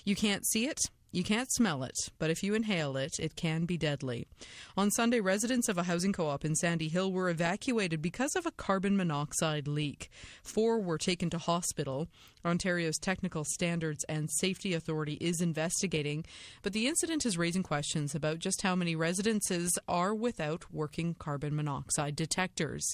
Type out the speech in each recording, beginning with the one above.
You can't see it. You can't smell it, but if you inhale it, it can be deadly. On Sunday, residents of a housing co-op in Sandy Hill were evacuated because of a carbon monoxide leak. 4 were taken to hospital. Ontario's Technical Standards and Safety Authority is investigating, but the incident is raising questions about just how many residences are without working carbon monoxide detectors.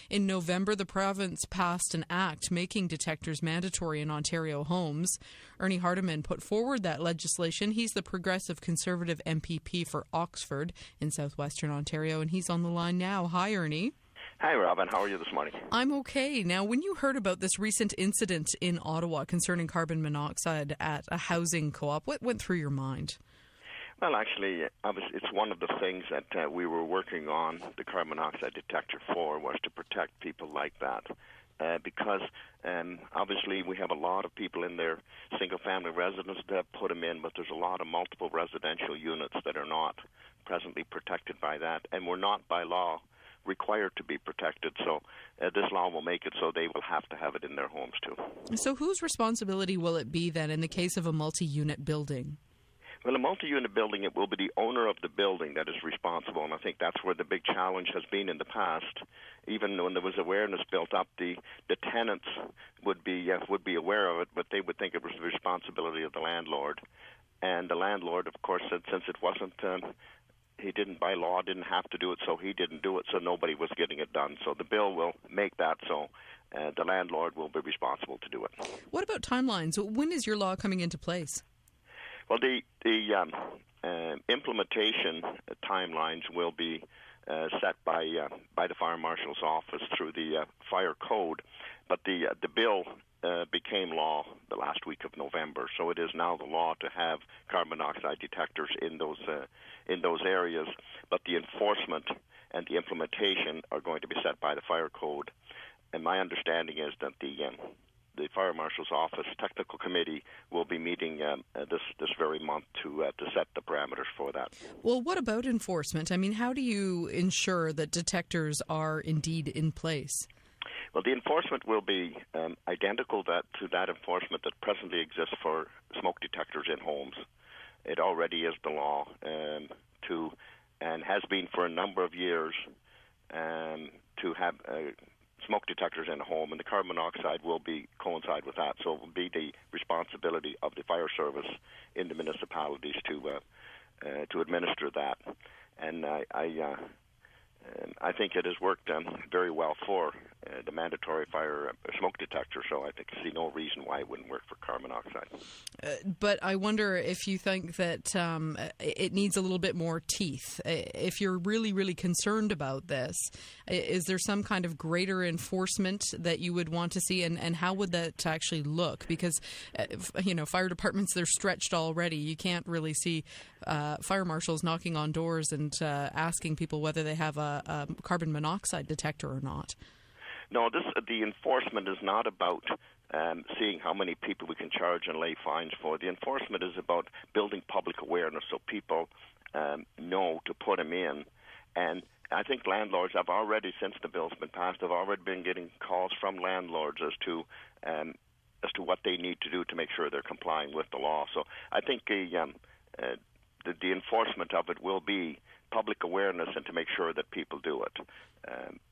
In November, the province passed an act making detectors mandatory in Ontario homes. Ernie Hardeman put forward that legislation. He's the Progressive Conservative MPP for Oxford in southwestern Ontario, and he's on the line now. Hi, Ernie. Hi, Robin. How are you this morning? I'm okay. Now, when you heard about this recent incident in Ottawa concerning carbon monoxide at a housing co-op, what went through your mind? Well, actually, it's one of the things that we were working on the carbon monoxide detector for, was to protect people like that. Because obviously we have a lot of people in their single-family residence that have put them in, but there's a lot of multiple residential units that are not presently protected by that, and we're not by law required to be protected. So this law will make it so they will have to have it in their homes too. So whose responsibility will it be then in the case of a multi-unit building? Well, a multi-unit building, it will be the owner of the building that is responsible, and I think that's where the big challenge has been in the past. Even when there was awareness built up, the tenants would be aware of it, but they would think it was the responsibility of the landlord. And the landlord, of course, said since it wasn't, he didn't by law didn't have to do it, so he didn't do it, so nobody was getting it done. So the bill will make that so the landlord will be responsible to do it. What about timelines? When is your law coming into place? Well, the implementation timelines will be set by the Fire Marshal's office through the fire code, but the bill became law the last week of November, so it is now the law to have carbon monoxide detectors in those areas. But the enforcement and the implementation are going to be set by the fire code. And my understanding is that the Fire Marshal's Office Technical Committee will be meeting this very month to set the parameters for that. Well, what about enforcement? I mean, how do you ensure that detectors are indeed in place? Well, the enforcement will be identical to that enforcement that presently exists for smoke detectors in homes. It already is the law and has been for a number of years to have smoke detectors in a home, and the carbon monoxide will coincide with that. So it will be the responsibility of the fire service in the municipalities to administer that. And I think it has worked very well for the mandatory fire smoke detector, so I see no reason why it wouldn't work for carbon monoxide. But I wonder if you think that it needs a little bit more teeth. If you're really, really concerned about this, is there some kind of greater enforcement that you would want to see, and how would that actually look? Because, fire departments, they're stretched already. You can't really see fire marshals knocking on doors and asking people whether they have a carbon monoxide detector or not. No, the enforcement is not about seeing how many people we can charge and lay fines for. The enforcement is about building public awareness so people know to put them in. And I think landlords have already, since the bill's been passed, have already been getting calls from landlords as to what they need to do to make sure they're complying with the law. So I think the enforcement of it will be public awareness and to make sure that people do it.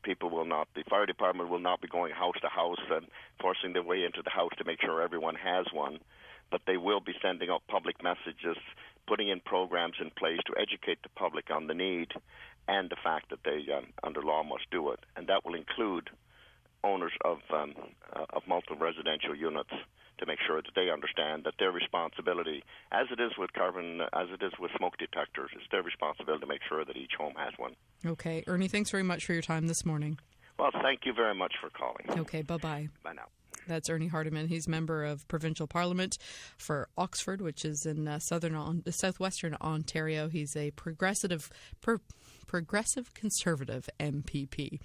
The fire department will not be going house to house and forcing their way into the house to make sure everyone has one, but they will be sending out public messages, putting in programs in place to educate the public on the need and the fact that they, under law, must do it. And that will include owners of multiple residential units, to make sure that they understand that their responsibility, as it is with smoke detectors, it's their responsibility to make sure that each home has one. Okay. Ernie, thanks very much for your time this morning. Well, thank you very much for calling. Okay, bye-bye. Bye now. That's Ernie Hardeman. He's member of Provincial Parliament for Oxford, which is in southwestern Ontario. He's a progressive conservative MPP.